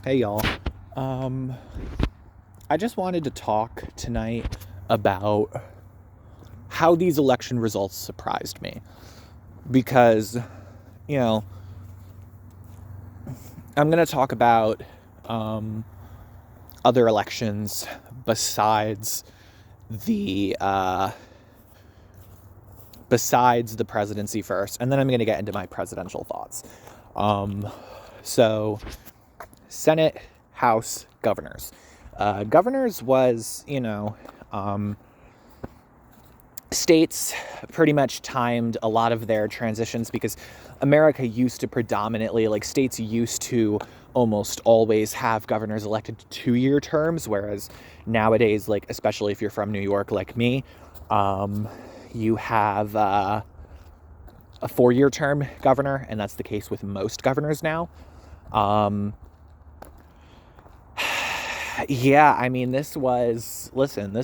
Hey y'all. Um, I just wanted to talk tonight about how these election results surprised me. Because, you know, I'm going to talk about um, other elections besides the presidency first, and then I'm going to get into my presidential thoughts. Um, so, Senate, House, governors. Governors was, states pretty much timed a lot of their transitions because America used to predominantly, like, states used to almost always have governors elected to 2-year terms, whereas nowadays, like, especially if you're from New York like me, you have a 4-year term governor, and that's the case with most governors now. Yeah, I mean, this was an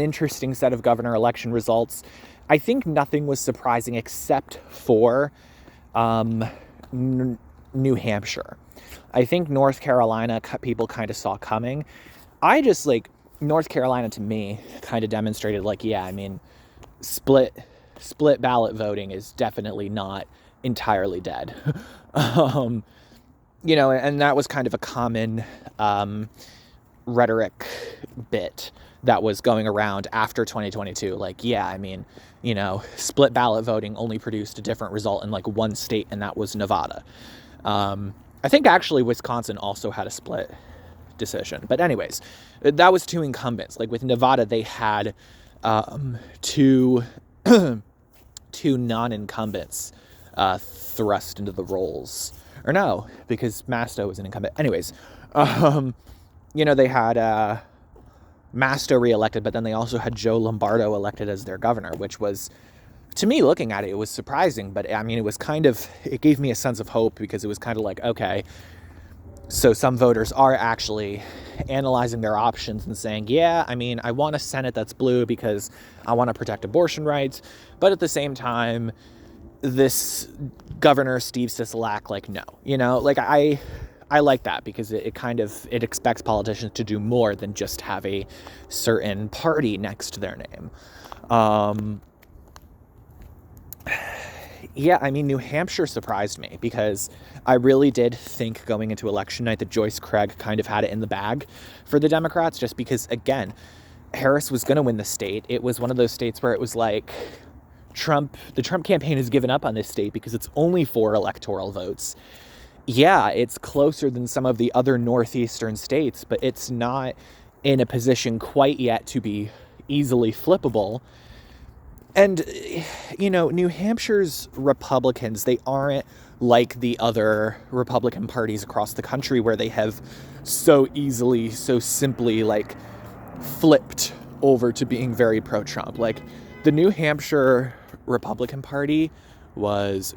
interesting set of governor election results. I think nothing was surprising except for New Hampshire. I think North Carolina people kind of saw coming. North Carolina to me kind of demonstrated, like, yeah, I mean, split ballot voting is definitely not entirely dead. And that was kind of a common rhetoric bit that was going around after 2022. Like, yeah, I mean, split ballot voting only produced a different result in like one state, and that was Nevada. I think actually Wisconsin also had a split decision. But anyways, that was two incumbents. Like with Nevada, they had two non-incumbents thrust into the rolls. Or no, because Masto was an incumbent. Anyways, they had Masto reelected, but then they also had Joe Lombardo elected as their governor, which was, to me, looking at it, it was surprising. But I mean, it gave me a sense of hope, because it was kind of like, okay, so some voters are actually analyzing their options and saying, yeah, I mean, I want a Senate that's blue because I want to protect abortion rights. But at the same time, this governor, Steve Sisolak, like, no, I like that, because it expects politicians to do more than just have a certain party next to their name. Yeah, I mean, New Hampshire surprised me, because I really did think going into election night that Joyce Craig kind of had it in the bag for the Democrats, just because, again, Harris was going to win the state. It was one of those states where it was like, the Trump campaign has given up on this state because it's only 4 electoral votes. Yeah, it's closer than some of the other northeastern states, but it's not in a position quite yet to be easily flippable. And, New Hampshire's Republicans, they aren't like the other Republican parties across the country where they have so simply, like, flipped over to being very pro-Trump. Like, the New Hampshire Republican Party was...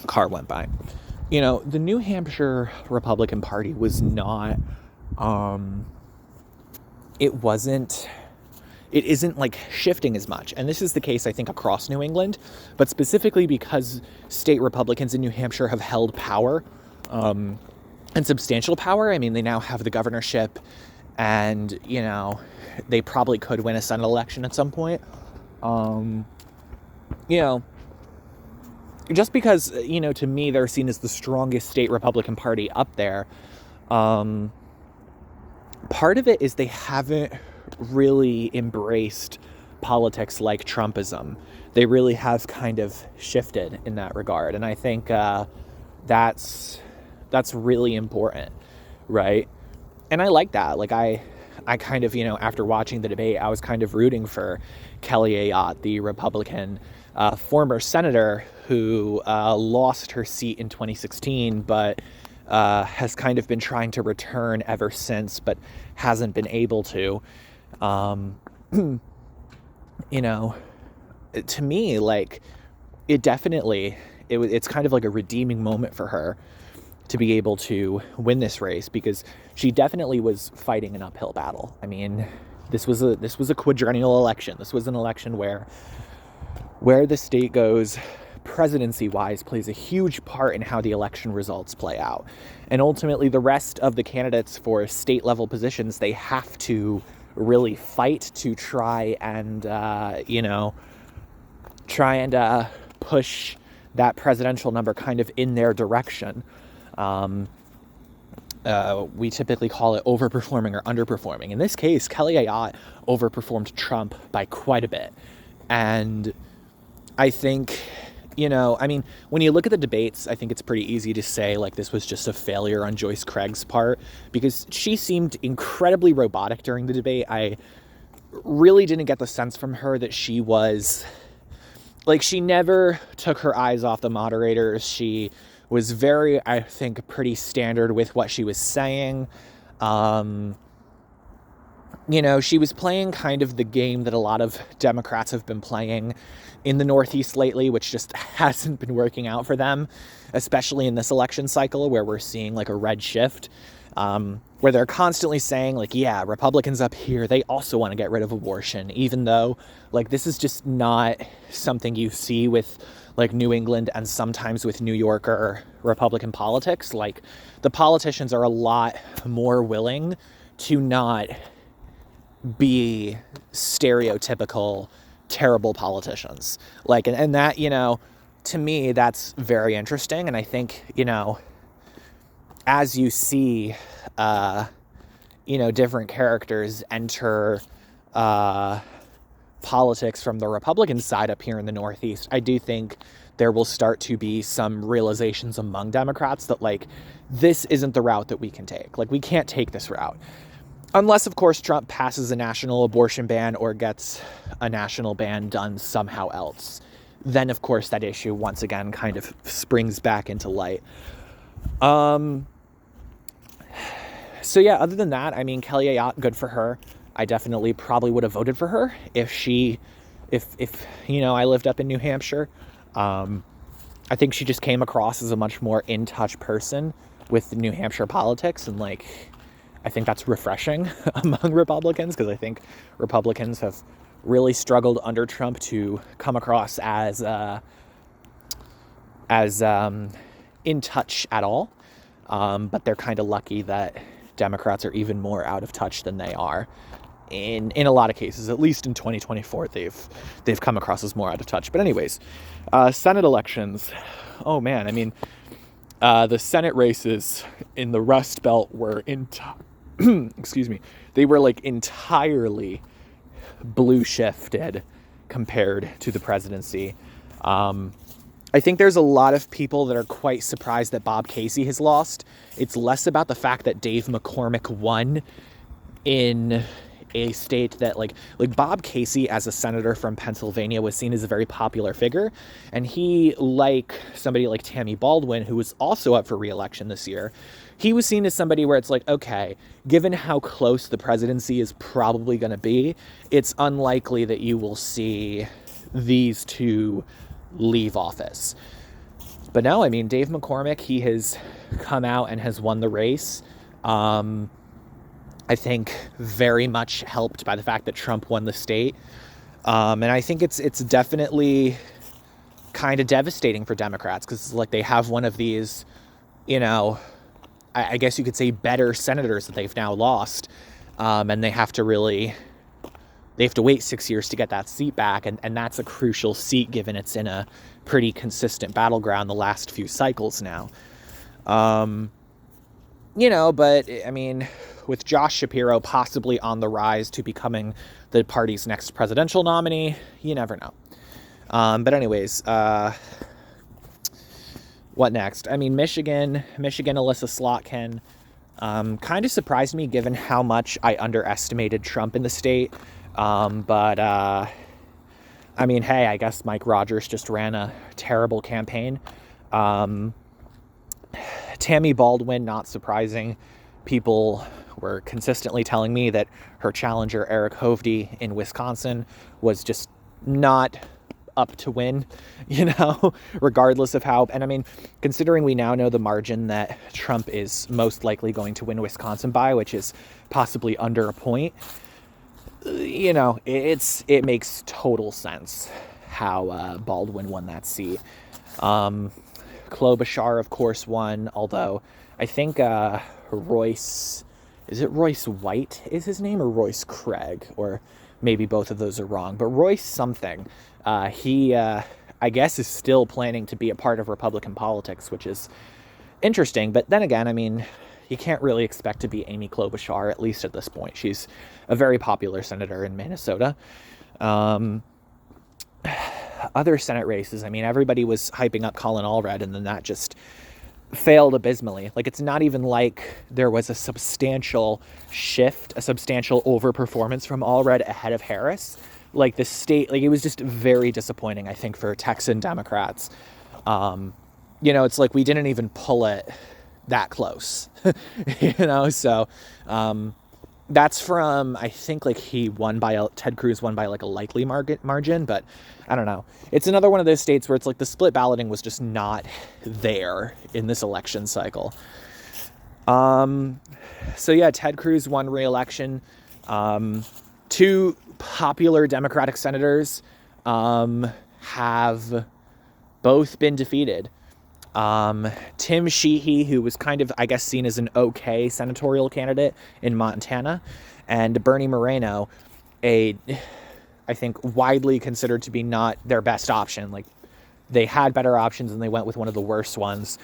car went by. The New Hampshire Republican Party was not... it isn't like shifting as much. And this is the case, I think, across New England, but specifically because state Republicans in New Hampshire have held power, and substantial power. I mean, they now have the governorship, and, they probably could win a Senate election at some point. Just because, to me, they're seen as the strongest state Republican Party up there. Part of it is they haven't really embraced politics like Trumpism. They really have kind of shifted in that regard. And I think that's really important, right? And I like that. Like, I kind of, after watching the debate, I was kind of rooting for Kelly Ayotte, the Republican former senator who lost her seat in 2016, but has kind of been trying to return ever since, but hasn't been able to. To me, like, it's kind of like a redeeming moment for her to be able to win this race, because she definitely was fighting an uphill battle. I mean, this was a quadrennial election. This was an election where the state goes presidency-wise, plays a huge part in how the election results play out. And ultimately, the rest of the candidates for state-level positions, they have to really fight to try and, push that presidential number kind of in their direction. We typically call it overperforming or underperforming. In this case, Kelly Ayotte overperformed Trump by quite a bit. And I think, when you look at the debates, I think it's pretty easy to say, like, this was just a failure on Joyce Craig's part, because she seemed incredibly robotic during the debate. I really didn't get the sense from her that she was, like, she never took her eyes off the moderators. She was very, I think, pretty standard with what she was saying. She was playing kind of the game that a lot of Democrats have been playing in the Northeast lately, which just hasn't been working out for them, especially in this election cycle where we're seeing like a red shift, where they're constantly saying, like, yeah, Republicans up here, they also want to get rid of abortion, even though, like, this is just not something you see with, like, New England and sometimes with New Yorker Republican politics. Like, the politicians are a lot more willing to not be stereotypical terrible politicians. Like, and that, to me, that's very interesting. And I think, as you see, different characters enter politics from the Republican side up here in the Northeast, I do think there will start to be some realizations among Democrats that, like, this isn't the route that we can take. Like, we can't take this route. Unless, of course, Trump passes a national abortion ban or gets a national ban done somehow else. Then, of course, that issue once again kind of springs back into light. So, yeah, other than that, I mean, Kelly Ayotte, good for her. I definitely probably would have voted for her if I lived up in New Hampshire. I think she just came across as a much more in-touch person with New Hampshire politics, and, like, I think that's refreshing among Republicans, because I think Republicans have really struggled under Trump to come across as in touch at all. But they're kind of lucky that Democrats are even more out of touch than they are. In a lot of cases, at least in 2024, they've come across as more out of touch. But anyways, Senate elections. Oh man, I mean, the Senate races in the Rust Belt were they were like entirely blue shifted compared to the presidency. I think there's a lot of people that are quite surprised that Bob Casey has lost. It's less about the fact that Dave McCormick won in a state that, like Bob Casey as a senator from Pennsylvania was seen as a very popular figure. And he, like somebody like Tammy Baldwin, who was also up for re-election this year, he was seen as somebody where it's like, okay, given how close the presidency is probably going to be, it's unlikely that you will see these two leave office. But no, I mean, Dave McCormick, he has come out and has won the race. I think very much helped by the fact that Trump won the state. And I think it's definitely kind of devastating for Democrats, because, like, they have one of these, I guess you could say better senators that they've now lost. And they have to wait 6 years to get that seat back. And that's a crucial seat, given it's in a pretty consistent battleground the last few cycles now. But I mean, with Josh Shapiro possibly on the rise to becoming the party's next presidential nominee, you never know. But anyways, what next? I mean, Michigan, Elissa Slotkin, kind of surprised me given how much I underestimated Trump in the state. But I mean, hey, I guess Mike Rogers just ran a terrible campaign. Tammy Baldwin, not surprising. People were consistently telling me that her challenger, Eric Hovde in Wisconsin, was just not up to win, regardless of how. And I mean, considering we now know the margin that Trump is most likely going to win Wisconsin by, which is possibly under a point, it makes total sense how Baldwin won that seat. Klobuchar, of course, won, although I think Royce, is it Royce White is his name, or Royce Craig? Or maybe both of those are wrong, but Royce something. He, I guess, is still planning to be a part of Republican politics, which is interesting. But then again, I mean, you can't really expect to be Amy Klobuchar, at least at this point. She's a very popular senator in Minnesota. Other Senate races, I mean, everybody was hyping up Colin Allred, and then that just failed abysmally. Like, it's not even like there was a substantial shift, a substantial overperformance from Allred ahead of Harris. Like, the state, like, it was just very disappointing, I think, for Texan Democrats. It's like we didn't even pull it that close, so that's from, I think, like, Ted Cruz won by like a likely margin, but I don't know. It's another one of those states where it's like the split balloting was just not there in this election cycle. So yeah, Ted Cruz won re-election. Two popular Democratic senators have both been defeated. Tim Sheehy, who was kind of, I guess, seen as an okay senatorial candidate in Montana, and Bernie Moreno, I think, widely considered to be not their best option. Like, they had better options and they went with one of the worst ones.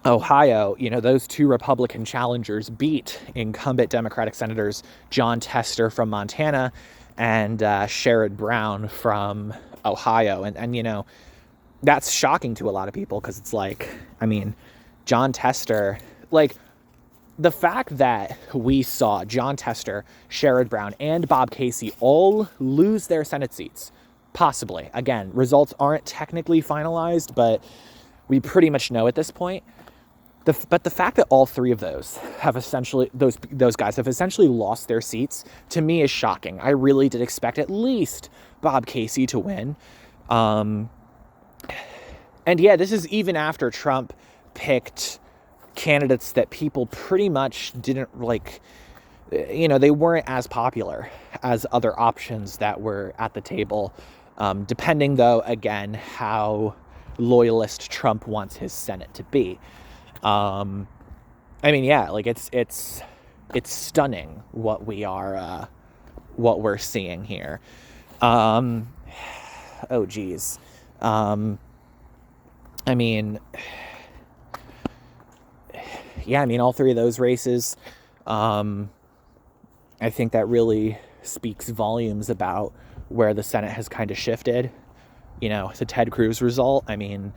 Ohio, those two Republican challengers beat incumbent Democratic senators Jon Tester from Montana and Sherrod Brown from Ohio. And that's shocking to a lot of people, because it's like, I mean, Jon Tester, like, the fact that we saw Jon Tester, Sherrod Brown, and Bob Casey all lose their Senate seats, possibly. Again, results aren't technically finalized, but we pretty much know at this point. But the fact that all three of those have essentially, those guys have essentially lost their seats, to me is shocking. I really did expect at least Bob Casey to win. And yeah, this is even after Trump picked candidates that people pretty much didn't like, they weren't as popular as other options that were at the table. Depending, though, again, how loyalist Trump wants his Senate to be. I mean, yeah, like, it's stunning what we're seeing here. Oh geez. I mean, yeah, I mean, all three of those races, I think that really speaks volumes about where the Senate has kind of shifted. The Ted Cruz result, I mean,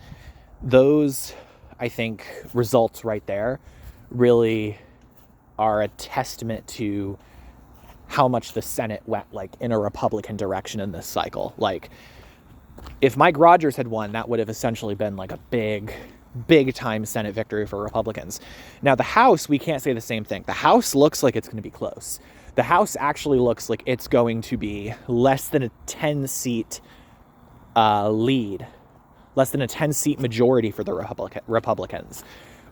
those, I think, results right there really are a testament to how much the Senate went, like, in a Republican direction in this cycle. Like, if Mike Rogers had won, that would have essentially been like a big time Senate victory for Republicans. Now, the House, we can't say the same thing. The House looks like it's going to be close. The House actually looks like it's going to be less than a 10-seat lead, less than a 10-seat majority for the Republicans,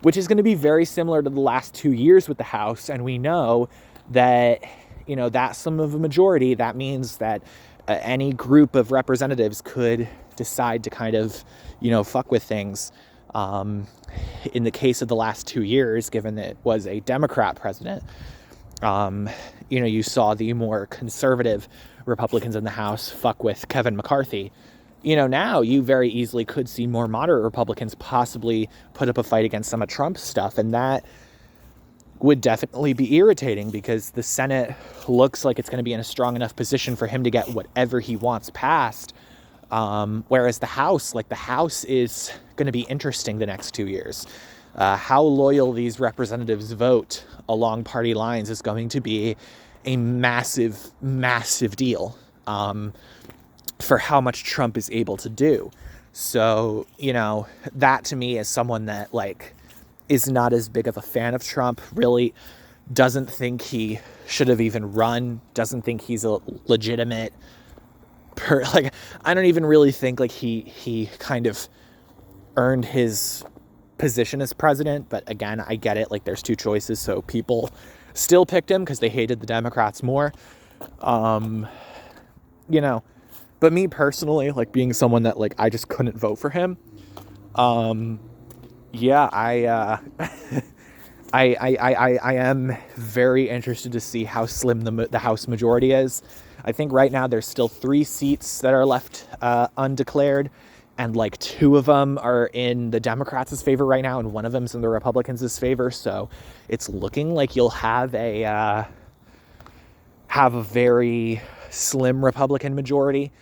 which is going to be very similar to the last 2 years with the House. And we know that, that's some of a majority. That means that any group of representatives could decide to kind of, fuck with things. In the case of the last 2 years, given that it was a Democrat president, you saw the more conservative Republicans in the House fuck with Kevin McCarthy. Now you very easily could see more moderate Republicans possibly put up a fight against some of Trump's stuff, and that would definitely be irritating, because the Senate looks like it's going to be in a strong enough position for him to get whatever he wants passed. Whereas the House is going to be interesting the next 2 years. How loyal these representatives vote along party lines is going to be a massive, massive deal for how much Trump is able to do. So, that to me is someone that, like, is not as big of a fan of Trump, really doesn't think he should have even run, doesn't think he's a legitimate I don't even really think, like, he kind of earned his position as president. But again, I get it, like, there's two choices, so people still picked him because they hated the Democrats more. But me personally, like, being someone that, like, I just couldn't vote for him, Yeah, I am very interested to see how slim the House majority is. I think right now there's still 3 seats that are left undeclared, and like 2 of them are in the Democrats' favor right now, and 1 of them's in the Republicans' favor. So it's looking like you'll have a very slim Republican majority.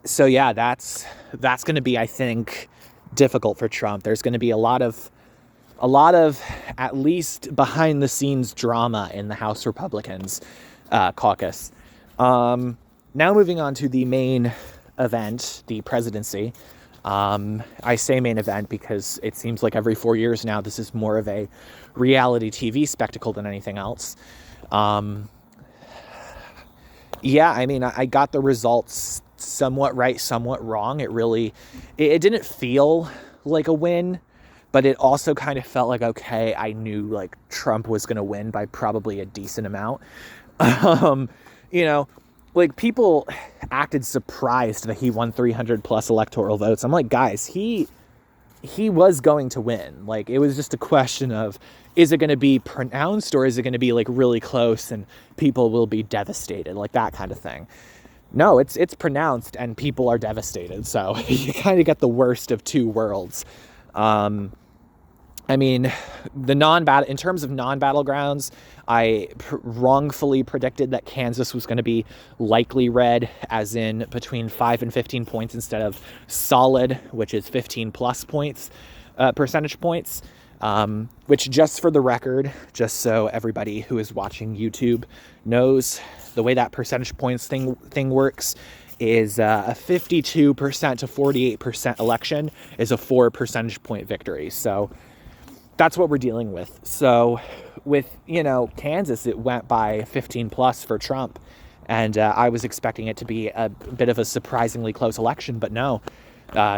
So yeah, that's going to be, I think, difficult for Trump. There's going to be a lot of at least behind the scenes drama in the House Republicans caucus. Now moving on to the main event, the presidency. I say main event because it seems like every 4 years now this is more of a reality TV spectacle than anything else. Yeah, I mean, I got the results somewhat right, somewhat wrong. It didn't feel like a win, but it also kind of felt like, okay, I knew like Trump was going to win by probably a decent amount. You know, like people acted surprised that he won 300 plus electoral votes. I'm like, guys, he was going to win. Like, it was just a question of, is it going to be pronounced or is it going to be like really close and people will be devastated, like that kind of thing. No, it's pronounced and people are devastated. So you kind of get the worst of 2 worlds. I mean, in terms of non-battlegrounds, I wrongfully predicted that Kansas was going to be likely red, as in between 5 and 15 points instead of solid, which is 15 plus points, percentage points. Which, just for the record, just so everybody who is watching YouTube knows, the way that percentage points thing works is a 52% to 48% election is a 4 percentage point victory. So that's what we're dealing with. So with, Kansas, it went by 15 plus for Trump. And I was expecting it to be a bit of a surprisingly close election, but no,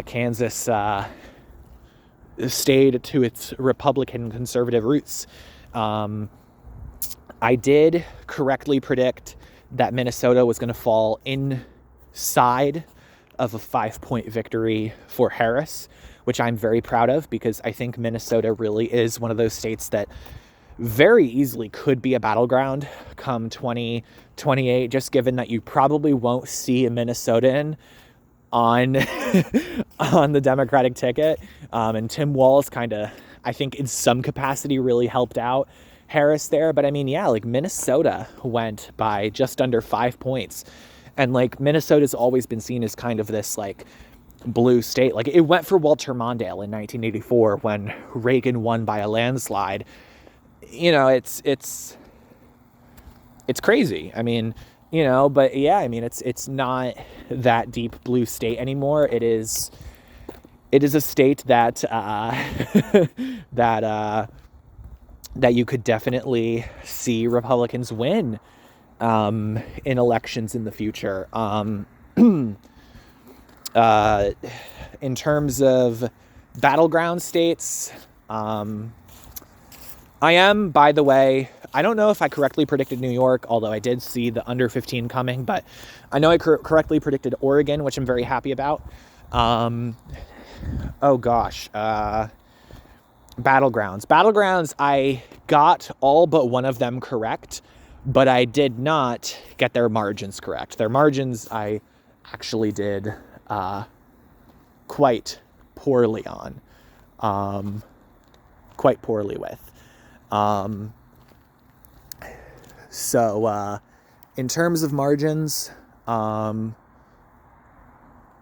Kansas stayed to its Republican conservative roots. I did correctly predict that Minnesota was going to fall inside of a 5-point victory for Harris, which I'm very proud of, because I think Minnesota really is one of those states that very easily could be a battleground come 2028, just given that you probably won't see a Minnesotan on on the Democratic ticket. And Tim Walz kind of, I think in some capacity, really helped out Harris there. But I mean, yeah, like Minnesota went by just under 5 points. And like Minnesota's always been seen as kind of this like blue state. Like it went for Walter Mondale in 1984 when Reagan won by a landslide. It's crazy. I mean, but yeah, I mean, it's not that deep blue state anymore. It is a state that that you could definitely see Republicans win in elections in the future. In terms of battleground states, I am, by the way, I don't know if I correctly predicted New York, although I did see the under 15 coming, but I know I correctly predicted Oregon, which I'm very happy about. Battlegrounds, I got all but one of them correct, but I did not get their margins correct. Their margins I actually did quite poorly with. So in terms of margins,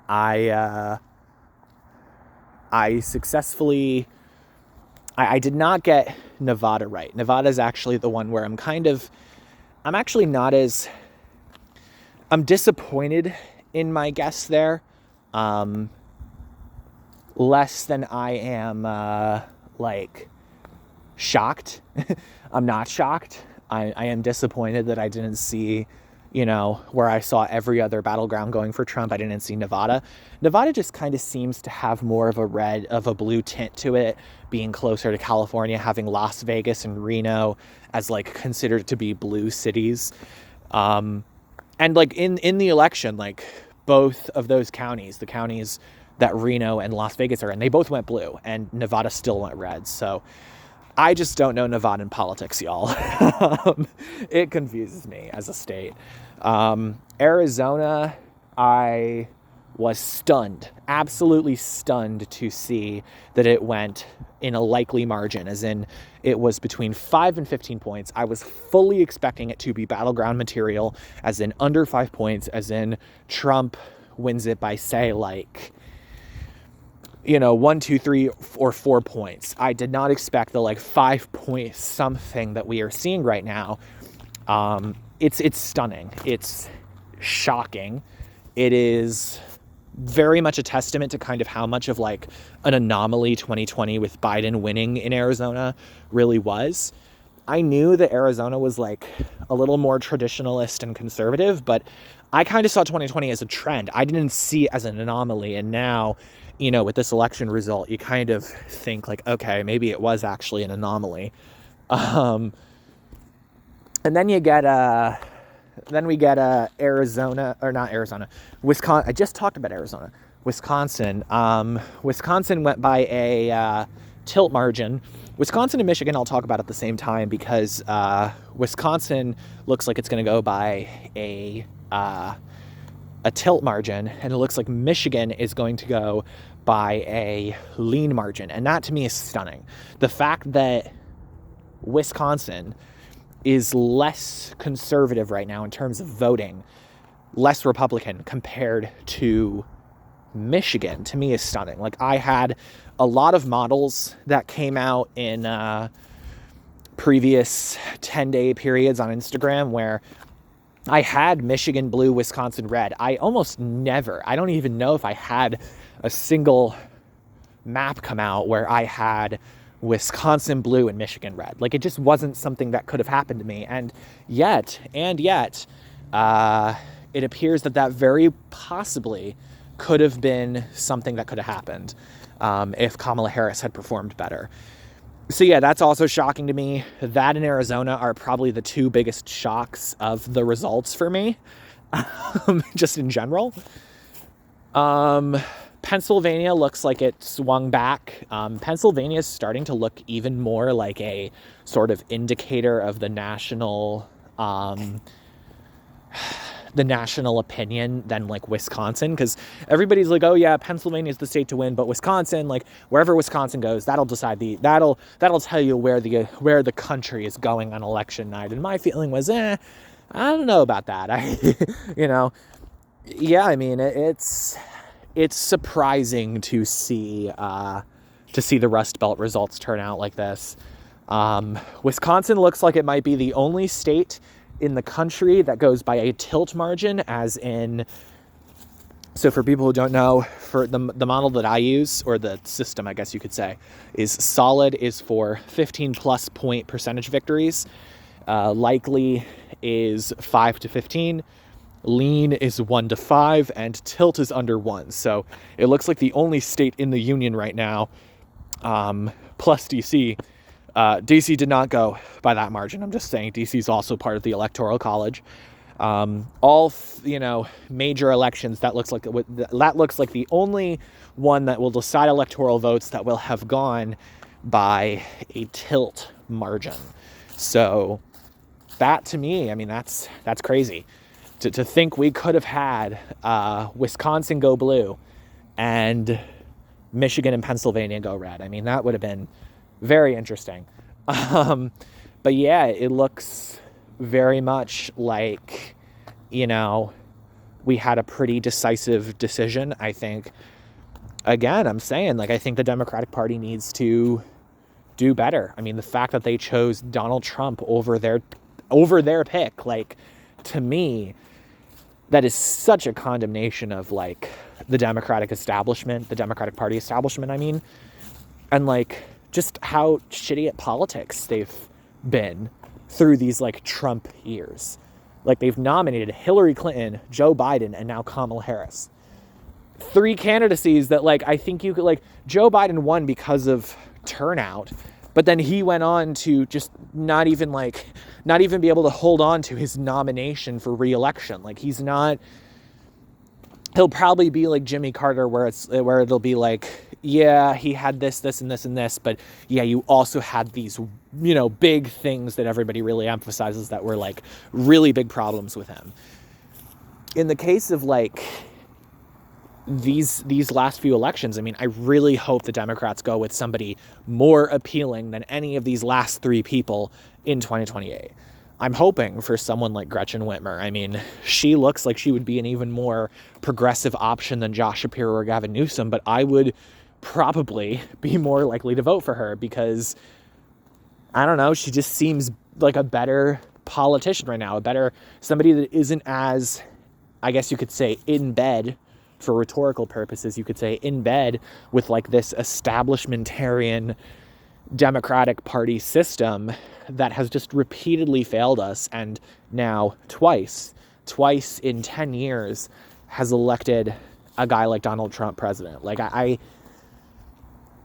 I successfully, I did not get Nevada right. Nevada is actually the one where I'm disappointed in my guess there. Less than I am, shocked. I'm not shocked. I am disappointed that I didn't see, where I saw every other battleground going for Trump. I didn't see Nevada. Nevada just kind of seems to have more of a blue tint to it, being closer to California, having Las Vegas and Reno as considered to be blue cities. And in the election, both of those counties, the counties that Reno and Las Vegas are in. They both went blue, and Nevada still went red. So I just don't know Nevadan politics, y'all. It confuses me as a state. Arizona, I was stunned, absolutely stunned to see that it went in a likely margin, as in it was between 5 and 15 points. I was fully expecting it to be battleground material, as in under 5 points, as in Trump wins it by, say, like, 1, 2, 3, or 4 points. I did not expect the 5 point something that we are seeing right now. It's stunning. It's shocking. It is very much a testament to kind of how much of an anomaly 2020 with Biden winning in Arizona really was. I knew that Arizona was a little more traditionalist and conservative, but I kind of saw 2020 as a trend. I didn't see it as an anomaly. And now, with this election result, you kind of think okay, maybe it was actually an anomaly. And then we get Arizona, or not Arizona, Wisconsin. I just talked about Arizona. Wisconsin. Wisconsin went by a tilt margin. Wisconsin and Michigan I'll talk about at the same time, because Wisconsin looks like it's going to go by a tilt margin, and it looks like Michigan is going to go by a lean margin. And that to me is stunning. The fact that Wisconsin is less conservative right now in terms of voting, less Republican compared to Michigan, to me is stunning. I had a lot of models that came out in previous 10-day periods on Instagram where I had Michigan blue, Wisconsin red. I don't even know if I had a single map come out where I had Wisconsin blue and Michigan red. It just wasn't something that could have happened to me. And yet, it appears that very possibly could have been something that could have happened if Kamala Harris had performed better. So yeah, that's also shocking to me. That and Arizona are probably the two biggest shocks of the results for me, just in general. Pennsylvania looks like it swung back. Pennsylvania is starting to look even more like a sort of indicator of the national opinion than Wisconsin, because everybody's oh yeah, Pennsylvania is the state to win, but Wisconsin, wherever Wisconsin goes, that'll decide that'll tell you where the country is going on election night. And my feeling was, I don't know about that. Yeah, I mean, it's surprising to see the Rust Belt results turn out like this. Wisconsin looks like it might be the only state in the country that goes by a tilt margin, as in, so for people who don't know, for the model that I use, or the system, I guess you could say, is solid is for 15 plus point percentage victories. Likely is 5 to 15. Lean is 1 to 5, and tilt is under 1. So it looks like the only state in the union right now, plus DC. DC did not go by that margin. I'm just saying DC is also part of the Electoral College. All major elections, that looks like the only one that will decide electoral votes that will have gone by a tilt margin. So that, to me, I mean, that's crazy. To think we could have had Wisconsin go blue and Michigan and Pennsylvania go red. I mean, that would have been very interesting. But yeah, it looks very much like, we had a pretty decisive decision. I think, again, I'm saying, I think the Democratic Party needs to do better. I mean, the fact that they chose Donald Trump over their pick, to me, that is such a condemnation of the Democratic establishment, the Democratic Party establishment, I mean, and just how shitty at politics they've been through these Trump years. They've nominated Hillary Clinton, Joe Biden, and now Kamala Harris. 3 candidacies that I think you could Joe Biden won because of turnout, but then he went on to just not even be able to hold on to his nomination for re-election. He's not he'll probably be like Jimmy Carter, where it'll be like, yeah, he had this, and this, and this, but yeah, you also had these, big things that everybody really emphasizes that were like really big problems with him. In the case of like these last few elections, I mean, I really hope the Democrats go with somebody more appealing than any of these last three people in 2028. I'm hoping for someone like Gretchen Whitmer. I mean, she looks like she would be an even more progressive option than Josh Shapiro or Gavin Newsom, but I would probably be more likely to vote for her because, I don't know, she just seems like a better politician right now, somebody that isn't as, I guess you could say, in bed, for rhetorical purposes, you could say in bed with like this establishmentarian Democratic Party system that has just repeatedly failed us, and now twice in 10 years has elected a guy like Donald Trump president. Like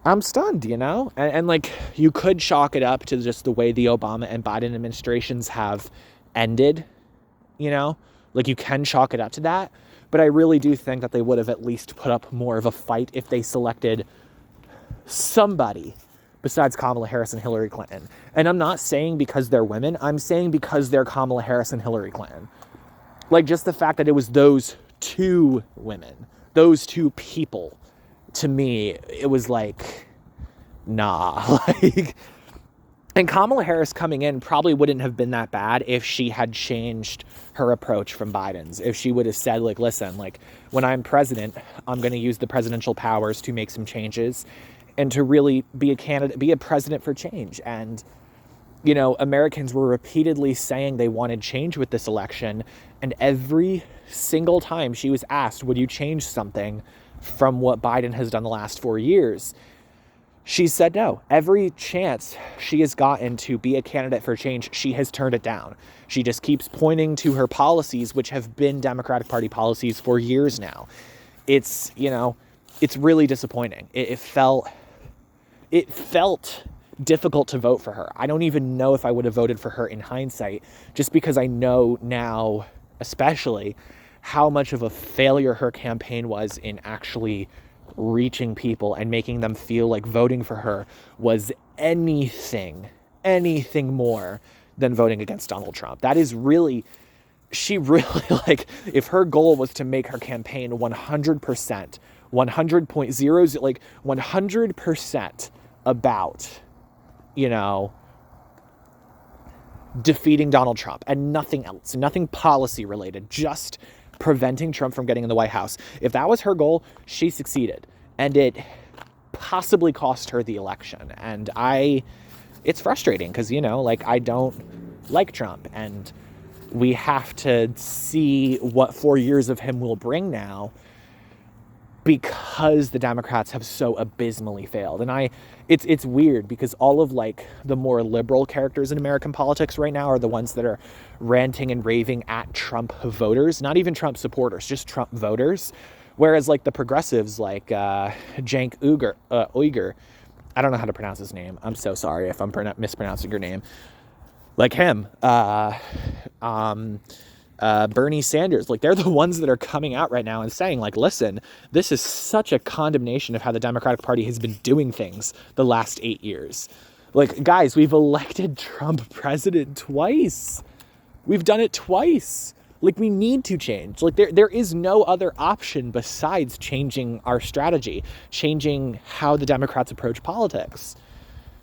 I'm stunned, and like you could chalk it up to just the way the Obama and Biden administrations have ended, like you can chalk it up to that. But I really do think that they would have at least put up more of a fight if they selected somebody besides Kamala Harris and Hillary Clinton. And I'm not saying because they're women. I'm saying because they're Kamala Harris and Hillary Clinton. Like, just the fact that it was those two women, those two people, to me, it was like, nah. And Kamala Harris coming in probably wouldn't have been that bad if she had changed her approach from Biden's. If she would have said, like, listen, like, when I'm president, I'm going to use the presidential powers to make some changes and to really be a candidate, be a president for change. And, Americans were repeatedly saying they wanted change with this election. And every single time she was asked, would you change something from what Biden has done the last 4 years? She said no. Every chance she has gotten to be a candidate for change, she has turned it down. She just keeps pointing to her policies, which have been Democratic Party policies for years now. It's, it's really disappointing. It felt difficult to vote for her. I don't even know if I would have voted for her in hindsight, just because I know now, especially, how much of a failure her campaign was in actually reaching people and making them feel like voting for her was anything more than voting against Donald Trump. That is really, she really, like, if her goal was to make her campaign 100%, 100.0, like 100% about, defeating Donald Trump and nothing else, nothing policy related, just preventing Trump from getting in the White House. If that was her goal, she succeeded. And it possibly cost her the election. And it's frustrating because, I don't like Trump. And we have to see what 4 years of him will bring now, because the Democrats have so abysmally failed. And it's weird because all of like the more liberal characters in American politics right now are the ones that are ranting and raving at Trump voters, not even Trump supporters, just Trump voters. Whereas like the progressives, like Cenk Uygur, I don't know how to pronounce his name. I'm so sorry if I'm mispronouncing your name. Like him, Bernie Sanders, like they're the ones that are coming out right now and saying like, listen, this is such a condemnation of how the Democratic Party has been doing things the last 8 years. Like, guys, we've elected Trump president twice. We've done it twice. Like, we need to change. Like, there is no other option besides changing our strategy, changing how the Democrats approach politics.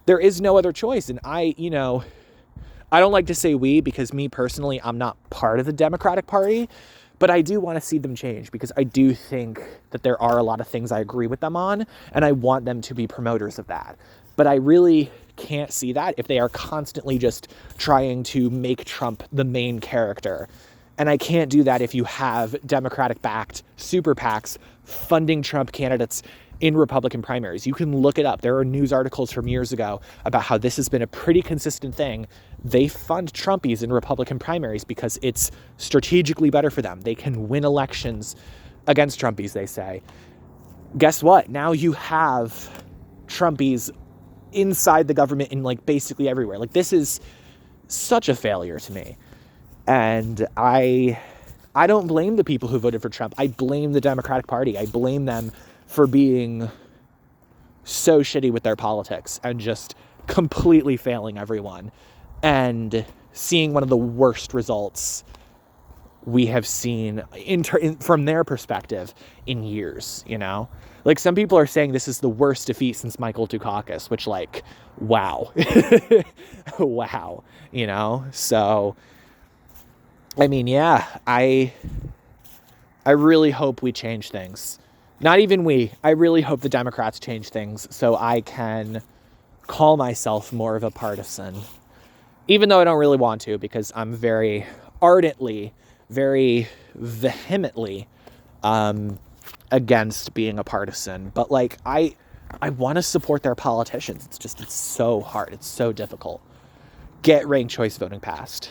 There is no other choice. And I don't like to say we, because me personally, I'm not part of the Democratic Party, but I do want to see them change because I do think that there are a lot of things I agree with them on, and I want them to be promoters of that. But I really can't see that if they are constantly just trying to make Trump the main character. And I can't do that if you have Democratic-backed super PACs funding Trump candidates in Republican primaries. You can look it up. There are news articles from years ago about how this has been a pretty consistent thing. They fund Trumpies in Republican primaries because it's strategically better for them. They can win elections against Trumpies, they say. Guess what? Now you have Trumpies inside the government in like basically everywhere. Like, this is such a failure to me. And I I don't blame the people who voted for Trump. I blame the Democratic Party. I blame them for being so shitty with their politics and just completely failing everyone and seeing one of the worst results we have seen from their perspective in years, you know? Like, some people are saying this is the worst defeat since Michael Dukakis, which, like, wow. Wow, you know? So, I mean, yeah, I really hope we change things. Not even we. I really hope the Democrats change things so I can call myself more of a partisan. Even though I don't really want to, because I'm very ardently, very vehemently against being a partisan. But, like, I want to support their politicians. It's so hard. It's so difficult. Get ranked choice voting passed.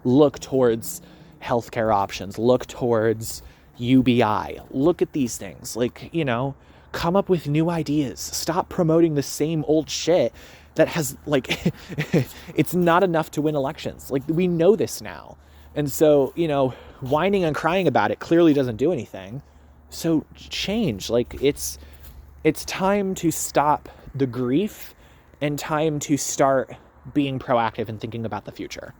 Look towards healthcare options. Look towards UBI. Look at these things. Like, you know, come up with new ideas. Stop promoting the same old shit that has, like, it's not enough to win elections. Like, we know this now. And so, you know, whining and crying about it clearly doesn't do anything. So change. Like, it's time to stop the grief and time to start being proactive and thinking about the future.